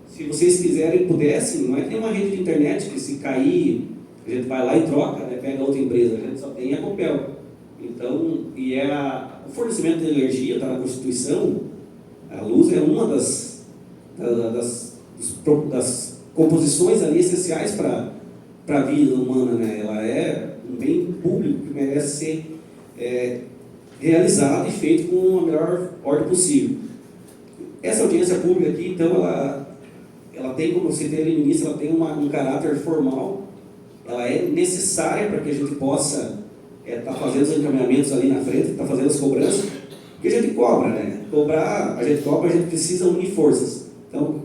Se vocês quiserem, pudessem, não é que tem uma rede de internet que, se cair, a gente vai lá e troca, né? Pega outra empresa. A gente só tem a Copel. Então, o fornecimento de energia está na Constituição. A luz é uma das composições ali essenciais para a vida humana, né? Ela é um bem público que merece ser realizado e feito com a melhor ordem possível. Essa audiência pública aqui, então, ela tem, como eu citei ali no início, ela tem um caráter formal, ela é necessária para que a gente possa estar fazendo os encaminhamentos ali na frente, estar fazendo as cobranças, porque a gente cobra, né? A gente precisa unir forças. Então,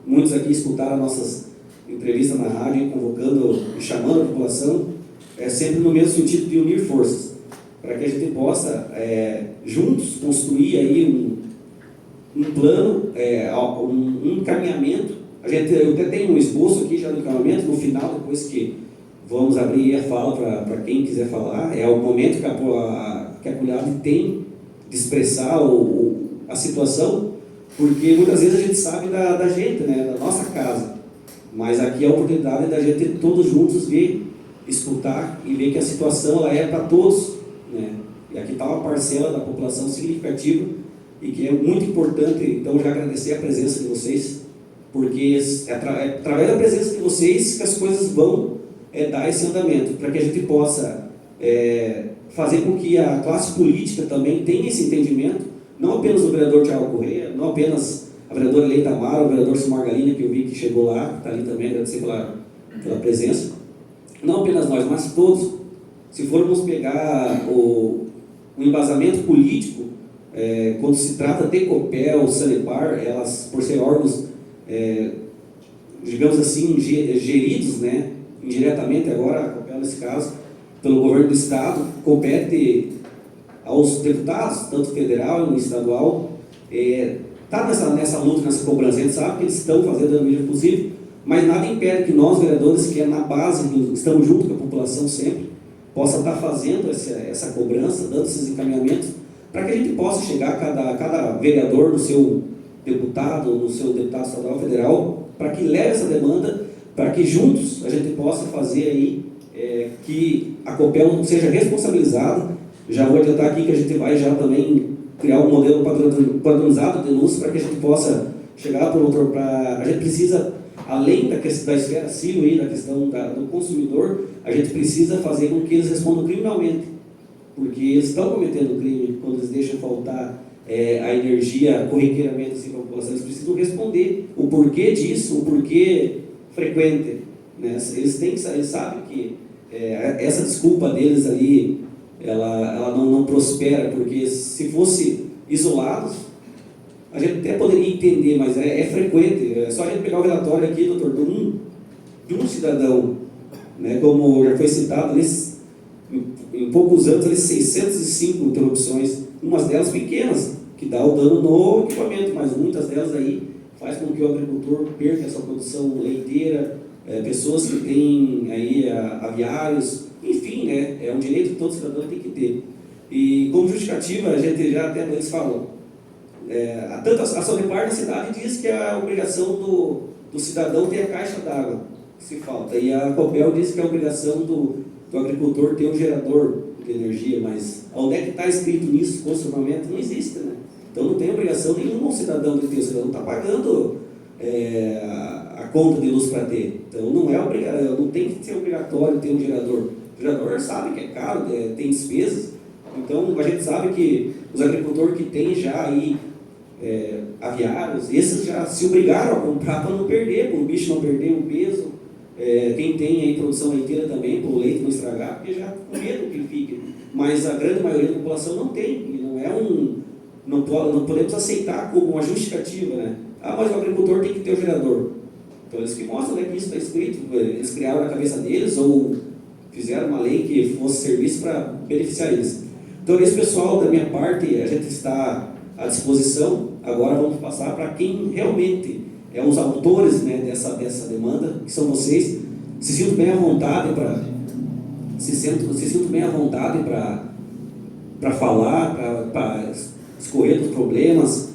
muitos aqui escutaram nossas entrevistas na rádio, convocando e chamando a população, sempre no mesmo sentido de unir forças, para que a gente possa, juntos, construir aí um plano, um encaminhamento. Eu até tenho um esboço aqui já do encaminhamento, no final, depois que vamos abrir a fala para quem quiser falar. É o momento que a comunidade tem de expressar a situação, porque muitas vezes a gente sabe da gente, né, da nossa casa, mas aqui é a oportunidade da gente todos juntos ver, escutar e ver que a situação ela é para todos, né? E aqui está uma parcela da população significativa e que é muito importante. Então, já agradecer a presença de vocês, porque é através da presença de vocês que as coisas vão dar esse andamento, para que a gente possa fazer com que a classe política também tenha esse entendimento, não apenas o vereador Thiago Correia, não apenas a vereadora Leita Amaro, o vereador Silmar Galina, que eu vi que chegou lá, que está ali também, agradecer pela presença, não apenas nós, mas todos. Se formos pegar o embasamento político, quando se trata de Copel, Sanepar, elas, por ser órgãos, digamos assim, geridos, né, indiretamente agora, a Copel nesse caso, pelo governo do Estado, compete aos deputados, tanto federal e estadual, está nessa luta, nessa cobrança. A gente sabe que eles estão fazendo da medida possível, mas nada impede que nós, vereadores, que é na base, que estamos junto com a população sempre, possa estar fazendo essa cobrança, dando esses encaminhamentos, para que a gente possa chegar a cada vereador no seu deputado, no seu deputado estadual federal, para que leve essa demanda, para que juntos a gente possa fazer aí que a Copel seja responsabilizada. Já vou adiantar aqui que a gente vai já também criar um modelo padronizado de denúncia para que a gente possa chegar para o outro. A gente precisa, além da esfera civil e da questão do consumidor, a gente precisa fazer com que eles respondam criminalmente, porque eles estão cometendo crime quando eles deixam faltar a energia corriqueiramente assim, para a população. Eles precisam responder o porquê disso, o porquê frequente, né? Eles sabem que essa desculpa deles ali ela não prospera, porque se fosse isolados a gente até poderia entender, mas é frequente. É só a gente pegar o relatório aqui, doutor, de um cidadão, né, como já foi citado, em poucos anos, 605 interrupções, umas delas pequenas, que dá o dano no equipamento, mas muitas delas aí faz com que o agricultor perca essa produção leiteira, pessoas que têm aí aviários, enfim, né, é um direito que todo cidadão tem que ter. E como justificativa, a gente já até eles falam, tanto a Sanepar da cidade diz que é a obrigação do cidadão ter a caixa d'água, que se falta, e a Copel diz que é a obrigação do agricultor ter um gerador de energia, mas onde é que está escrito nisso, constitucionalmente? Não existe, né? Então não tem obrigação nenhuma o cidadão de ter, o cidadão está pagando a conta de luz para ter, então não tem que ser obrigatório ter um gerador. O gerador sabe que é caro, tem despesas, então a gente sabe que os agricultores que têm já aí aviários, esses já se obrigaram a comprar para não perder, para o bicho não perder o peso. Quem tem aí produção leiteira também, para o leite não estragar, porque já com medo que fique. Mas a grande maioria da população não tem, e não podemos aceitar como uma justificativa, né? Mas o agricultor tem que ter o gerador. Então eles que mostram, né, que isso está escrito, eles criaram na cabeça deles ou fizeram uma lei que fosse serviço para beneficiar eles. Então esse pessoal, da minha parte, a gente está à disposição. Agora vamos passar para quem realmente os autores, né, dessa demanda, que são vocês. Se sintam bem à vontade para falar, para escorrer dos problemas.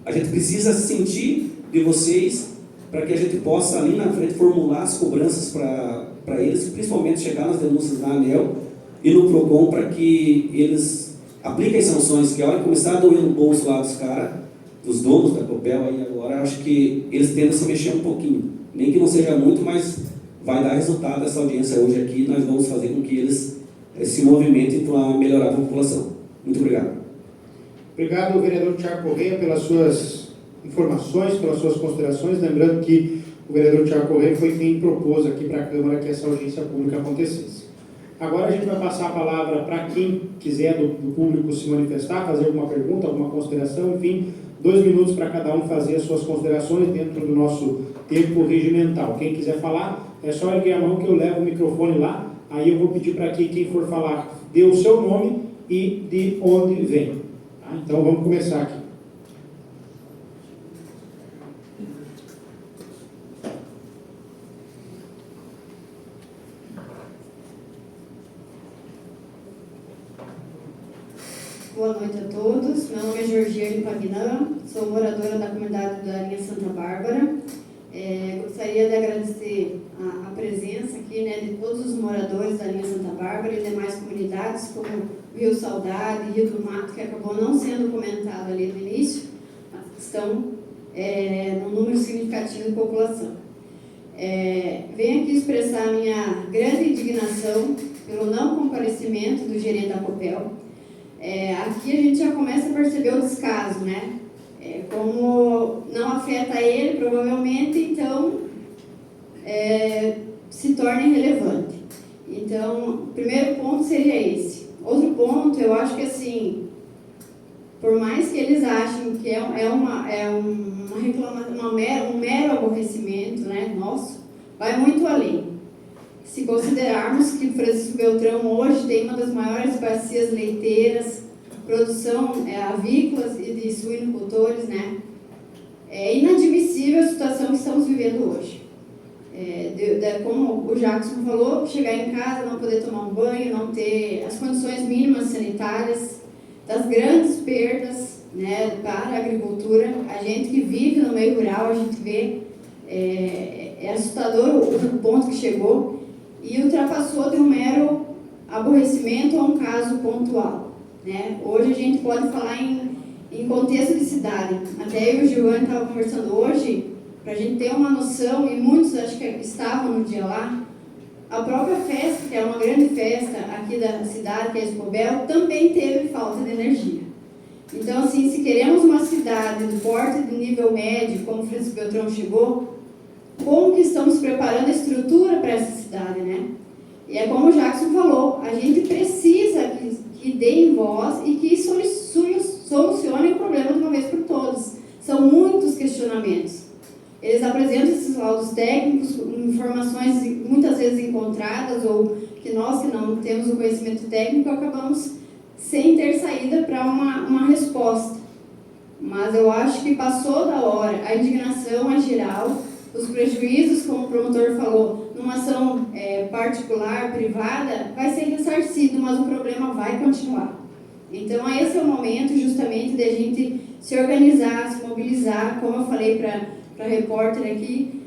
A gente precisa sentir de vocês para que a gente possa ali na frente formular as cobranças para eles, principalmente chegar nas denúncias na ANEEL e no PROCON, para que eles apliquem sanções, que a hora que começar a doer no bolso lá dos caras, dos donos da Copel, aí agora acho que eles tendem a se mexer um pouquinho, nem que não seja muito, mas vai dar resultado essa audiência hoje aqui. Nós vamos fazer com que eles se movimentem para melhorar a população. Muito obrigado. Obrigado, vereador Thiago Correia, pelas suas informações, pelas suas considerações. Lembrando que o vereador Thiago Correia foi quem propôs aqui para a Câmara que essa audiência pública acontecesse. Agora a gente vai passar a palavra para quem quiser do público se manifestar, fazer alguma pergunta, alguma consideração, enfim, 2 minutos para cada um fazer as suas considerações dentro do nosso tempo regimental. Quem quiser falar, é só erguer a mão que eu levo o microfone lá, aí eu vou pedir para que quem for falar dê o seu nome e de onde vem. Tá? Então vamos começar aqui. boa noite a todos. Meu nome é Georgiane Pagnã, sou moradora da comunidade da linha Santa Bárbara. Gostaria de agradecer a presença aqui, né, de todos os moradores da linha Santa Bárbara e demais comunidades, como Rio Saudade, Rio do Mato, que acabou não sendo comentado ali no início, mas estão num número significativo de população. Venho aqui expressar a minha grande indignação pelo não comparecimento do gerente da Copel. Aqui a gente já começa a perceber o descaso, né? Como não afeta ele, provavelmente, então se torna irrelevante. Então, o primeiro ponto seria esse. Outro ponto, eu acho que assim, por mais que eles achem que uma reclamação, um mero aborrecimento, né, nosso, vai muito além. Se considerarmos que Francisco Beltrão hoje tem uma das maiores bacias leiteiras, produção avícolas e de suinocultores, né? É inadmissível a situação que estamos vivendo hoje. Como o Jackson falou, chegar em casa, não poder tomar um banho, não ter as condições mínimas sanitárias, das grandes perdas, né, para a agricultura. A gente que vive no meio rural, a gente vê, é assustador o ponto que chegou e ultrapassou de um mero aborrecimento a um caso pontual, né? Hoje a gente pode falar em contexto de cidade. Até eu e o Giovanni estavam conversando hoje, para a gente ter uma noção, e muitos acho que estavam no dia lá, a própria festa, que é uma grande festa aqui da cidade, que é a Escobel, também teve falta de energia. Então, assim, se queremos uma cidade do porte de nível médio, como Francisco Beltrão chegou, como que estamos preparando a estrutura para essa cidade, né? E é como o Jackson falou, a gente precisa que deem voz e que solucionem o problema de uma vez por todas. São muitos questionamentos. Eles apresentam esses laudos técnicos, informações muitas vezes encontradas, ou que nós que não temos o conhecimento técnico acabamos sem ter saída para uma resposta. Mas eu acho que passou da hora, a indignação é geral, os prejuízos, como o promotor falou, numa ação particular, privada, vai ser ressarcido, mas o problema vai continuar. Então, esse é o momento justamente de a gente se organizar, se mobilizar, como eu falei para a repórter aqui,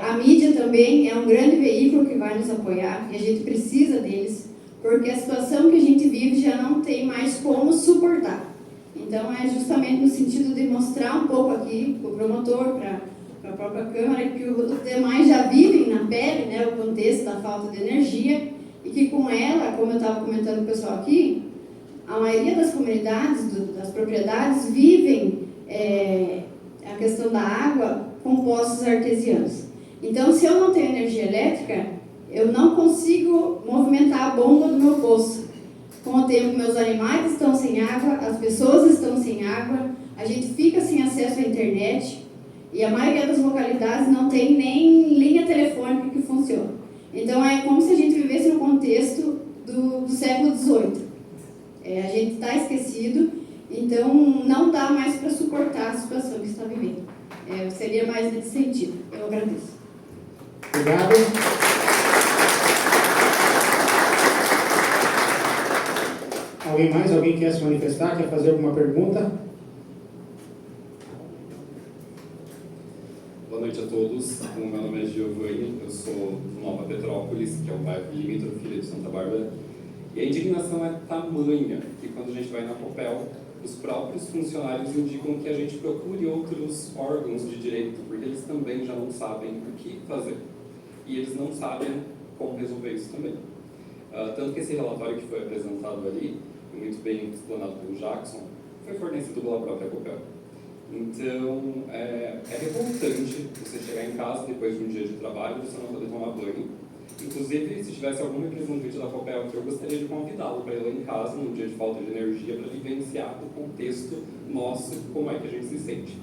a mídia também é um grande veículo que vai nos apoiar e a gente precisa deles, porque a situação que a gente vive já não tem mais como suportar. Então, é justamente no sentido de mostrar um pouco aqui para o promotor, para a própria Câmara, que os demais já vivem na pele, né, o contexto da falta de energia, e que com ela, como eu estava comentando com o pessoal aqui, a maioria das comunidades, das propriedades, vivem a questão da água com poços artesianos. Então, se eu não tenho energia elétrica, eu não consigo movimentar a bomba do meu poço. Com o tempo, meus animais estão sem água, as pessoas estão sem água, a gente fica sem acesso à internet, e a maioria das localidades não tem nem linha telefônica que funcione. Então, é como se a gente vivesse no contexto do século XVIII. A gente está esquecido, então não dá mais para suportar a situação que está vivendo. Seria mais nesse sentido. Eu agradeço. Obrigado. Alguém mais? Alguém quer se manifestar? Quer fazer alguma pergunta? Boa noite a todos. Meu nome é Giovanni, eu sou de Nova Petrópolis, que é um bairro limítrofe de Santa Bárbara. E a indignação é tamanha que quando a gente vai na Copel, os próprios funcionários indicam que a gente procure outros órgãos de direito, porque eles também já não sabem o que fazer. E eles não sabem como resolver isso também. Tanto que esse relatório que foi apresentado ali, muito bem explanado pelo Jackson, foi fornecido pela própria Copel. Então, é revoltante você chegar em casa depois de um dia de trabalho e você não poder tomar banho. Inclusive, se tivesse algum representante da Copel, eu gostaria de convidá-lo para ir lá em casa num dia de falta de energia para vivenciar o contexto nosso, como é que a gente se sente.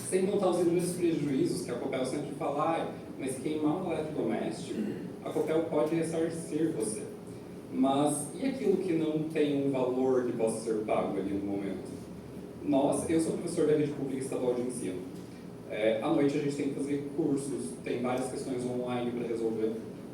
Sem contar os inúmeros prejuízos que a Copel sempre fala, mas queimar um eletrodoméstico, a Copel pode ressarcir você. Mas e aquilo que não tem um valor que possa ser pago ali no momento? Eu sou professor da rede pública estadual de ensino. À noite a gente tem que fazer cursos, tem várias questões online para resolver.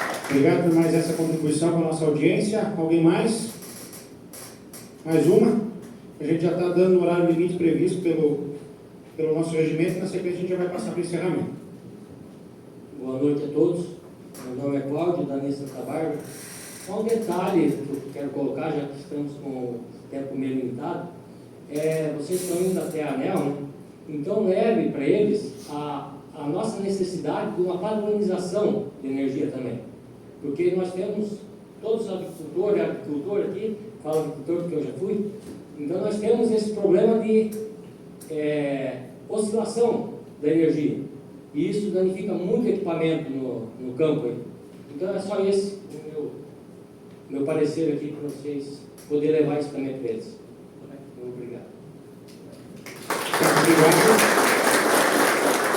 Obrigado. Obrigado por mais essa contribuição para a nossa audiência. Alguém mais? Mais uma? A gente já está dando o horário limite previsto pelo nosso regimento, na sequência a gente já vai passar para o encerramento. Boa noite a todos. Meu nome é Cláudio, da Nessa Santa Bárbara. Só um detalhe que eu quero colocar, já que estamos com o tempo meio limitado, vocês estão indo até a ANEEL, né? Então leve para eles a nossa necessidade de uma padronização de energia também. Porque nós temos todos os agricultores e agricultor aqui, falo agricultor porque eu já fui, então nós temos esse problema de oscilação da energia. E isso danifica muito equipamento no campo aí. Então é só esse o meu parecer aqui para vocês poderem levar isso também para eles. Obrigado. Obrigado.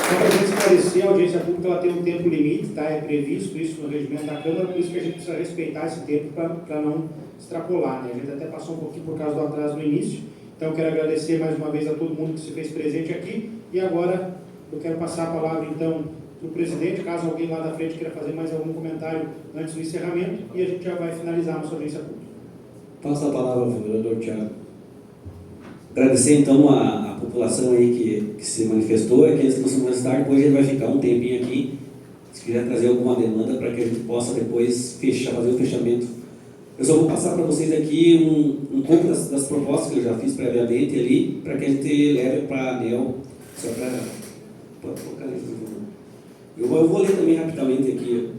Só para a gente esclarecer, a audiência pública ela tem um tempo limite, tá? É previsto isso no regimento da Câmara, por isso que a gente precisa respeitar esse tempo para não extrapolar, né? A gente até passou um pouquinho por causa do atraso no início, então eu quero agradecer mais uma vez a todo mundo que se fez presente aqui, e agora eu quero passar a palavra então para o presidente, caso alguém lá da frente queira fazer mais algum comentário antes do encerramento, e a gente já vai finalizar a nossa audiência pública. Passo a palavra ao vereador Thiago. Agradecer então a população aí que se manifestou, aqueles que não se manifestaram, depois a gente vai ficar um tempinho aqui, se quiser trazer alguma demanda para que a gente possa depois fazer o fechamento. Eu só vou passar para vocês aqui um pouco das propostas que eu já fiz previamente ali, para que a gente leve para a ANEEL, só para colocar isso. Eu vou ler também rapidamente aqui.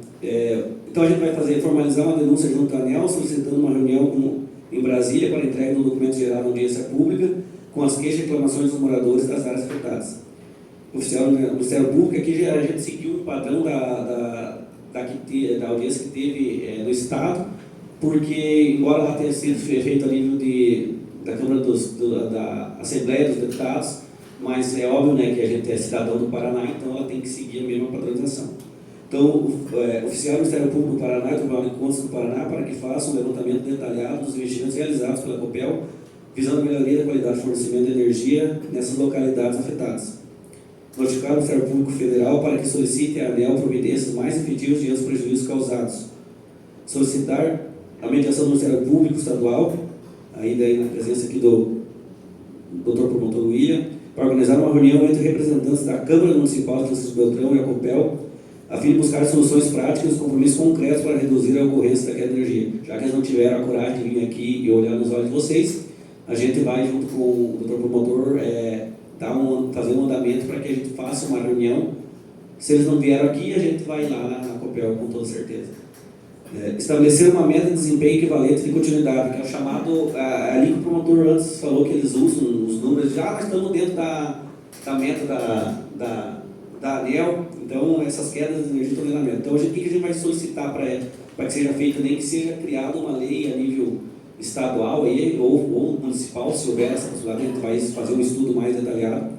Então a gente vai formalizar uma denúncia junto à ANEEL, solicitando uma reunião em Brasília para entrega do documento geral da audiência pública, com as queixas e reclamações dos moradores das áreas afetadas. O Ministério Público aqui a gente seguiu o padrão da audiência que teve no Estado, porque, embora ela tenha sido feita a nível da Câmara da Assembleia dos Deputados, mas é óbvio, né, que a gente é cidadão do Paraná, então ela tem que seguir a mesma padronização. Então, oficial do Ministério Público do Paraná e o Tribunal de Contas do Paraná para que façam um levantamento detalhado dos investimentos realizados pela Copel, visando a melhoria da qualidade de fornecimento de energia nessas localidades afetadas. Notificar o Ministério Público Federal para que solicite à ANEEL providências mais efetivas diante dos prejuízos causados. Solicitar a mediação do Ministério Público Estadual, ainda aí na presença aqui do Dr. Promotor William, para organizar uma reunião entre representantes da Câmara Municipal de Francisco Beltrão e a Copel, a fim de buscar soluções práticas e compromissos concretos para reduzir a ocorrência daquela energia. Já que eles não tiveram a coragem de vir aqui e olhar nos olhos de vocês, a gente vai, junto com o Dr. Promotor, fazer um andamento para que a gente faça uma reunião. Se eles não vieram aqui, a gente vai lá na Copel com toda certeza. Estabelecer uma meta de desempenho equivalente de continuidade, que é o chamado, ali que o promotor antes falou que eles usam os números, nós estamos dentro da meta da ANEEL, então essas quedas de energia de toleramento. Então, o que a gente vai solicitar para que seja feito, nem que seja criada uma lei a nível estadual aí, ou municipal, se houver essa possibilidade, a gente vai fazer um estudo mais detalhado,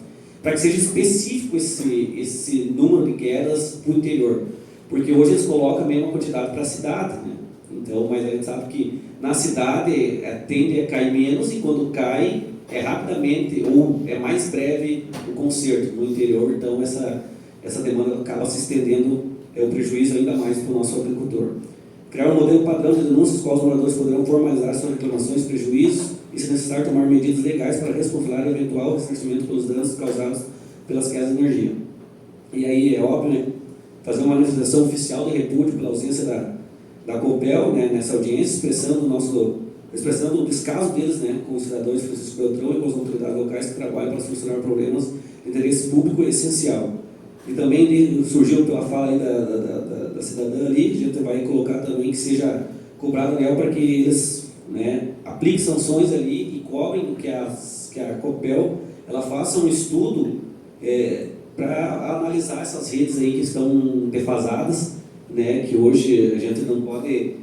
para que seja específico esse número de quedas para o interior. Porque hoje eles colocam a mesma quantidade para a cidade, né? Então, mas a gente sabe que na cidade tende a cair menos, e quando cai é rapidamente ou é mais breve o conserto. No interior, então essa demanda acaba se estendendo, o prejuízo ainda mais para o nosso agricultor. Criar um modelo padrão de denúncias, qual os moradores poderão formalizar suas reclamações e prejuízos, e se necessário tomar medidas legais para responsabilizar o eventual ressarcimento pelos danos causados pelas quedas de energia. E aí é óbvio, né, fazer uma manifestação oficial de repúdio pela ausência da Copel, né, nessa audiência, expressando o descaso deles, né, com os cidadãos de Francisco Beltrão e com as autoridades locais que trabalham para solucionar problemas de interesse público essencial. E também surgiu pela fala aí da cidadã ali, a gente vai colocar também que seja cobrado a ANEEL para que eles, né, apliquem sanções ali e cobrem que a Copel ela faça um estudo para analisar essas redes aí que estão defasadas, né, que hoje a gente não pode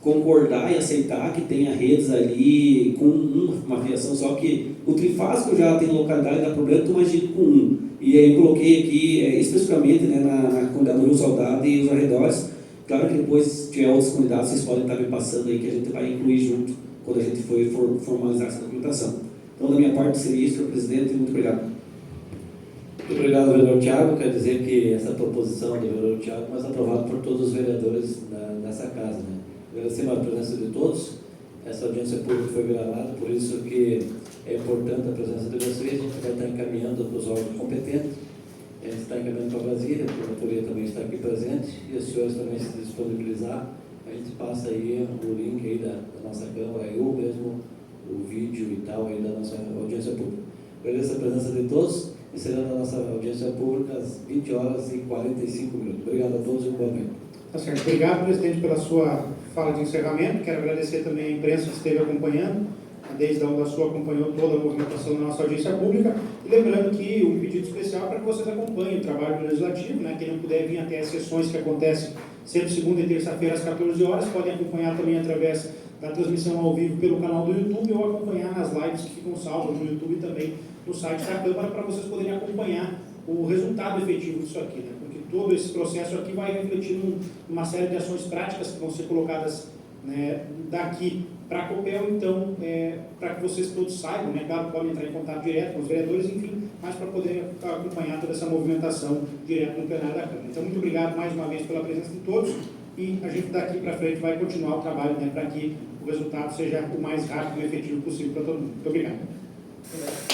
concordar e aceitar que tenha redes ali com uma fiação só, que o trifásico já tem localidade, dá problema, tu imagina com um. E aí eu coloquei aqui especificamente, né, na comunidade do Rio Saudade e os arredores. Claro que depois, se tiver outras comunidades, vocês podem estar me passando aí, que a gente vai incluir junto quando a gente for formalizar essa documentação. Então, da minha parte, seria isso, senhor presidente, e muito obrigado. Muito obrigado, vereador Thiago. Quero dizer que essa proposição do vereador Thiago foi aprovada por todos os vereadores nessa casa, né? Agradecemos a presença de todos. Essa audiência pública foi gravada, por isso que é importante a presença de vocês. A gente vai estar encaminhando para os órgãos competentes. A gente está encaminhando para Brasília, a promotoria também está aqui presente, e os senhores também se disponibilizar. A gente passa aí o link aí da nossa Câmara, eu mesmo, o vídeo e tal aí da nossa audiência pública. Agradeço a presença de todos, encerrando a nossa audiência pública às 20h45. Obrigado a todos e boa noite. Tá certo. Obrigado, presidente, pela sua fala de encerramento. Quero agradecer também a imprensa que esteve acompanhando, desde a sua acompanhou toda a movimentação da nossa audiência pública. E lembrando que um pedido especial para que vocês acompanhem o trabalho legislativo, né? Quem não puder vir até as sessões que acontecem sempre segunda e terça-feira às 14 horas, podem acompanhar também através da transmissão ao vivo pelo canal do YouTube ou acompanhar nas lives que ficam salvas no YouTube e também no site da Câmara, para vocês poderem acompanhar o resultado efetivo disso aqui, né? Porque todo esse processo aqui vai refletir numa série de ações práticas que vão ser colocadas, né, daqui para a COPEL. Então, para que vocês todos saibam, né, claro, podem entrar em contato direto com os vereadores, enfim, mas para poder acompanhar toda essa movimentação direto no plenário da Câmara. Então, muito obrigado mais uma vez pela presença de todos, e a gente daqui para frente vai continuar o trabalho, né, para que o resultado seja o mais rápido e efetivo possível para todo mundo. Muito obrigado.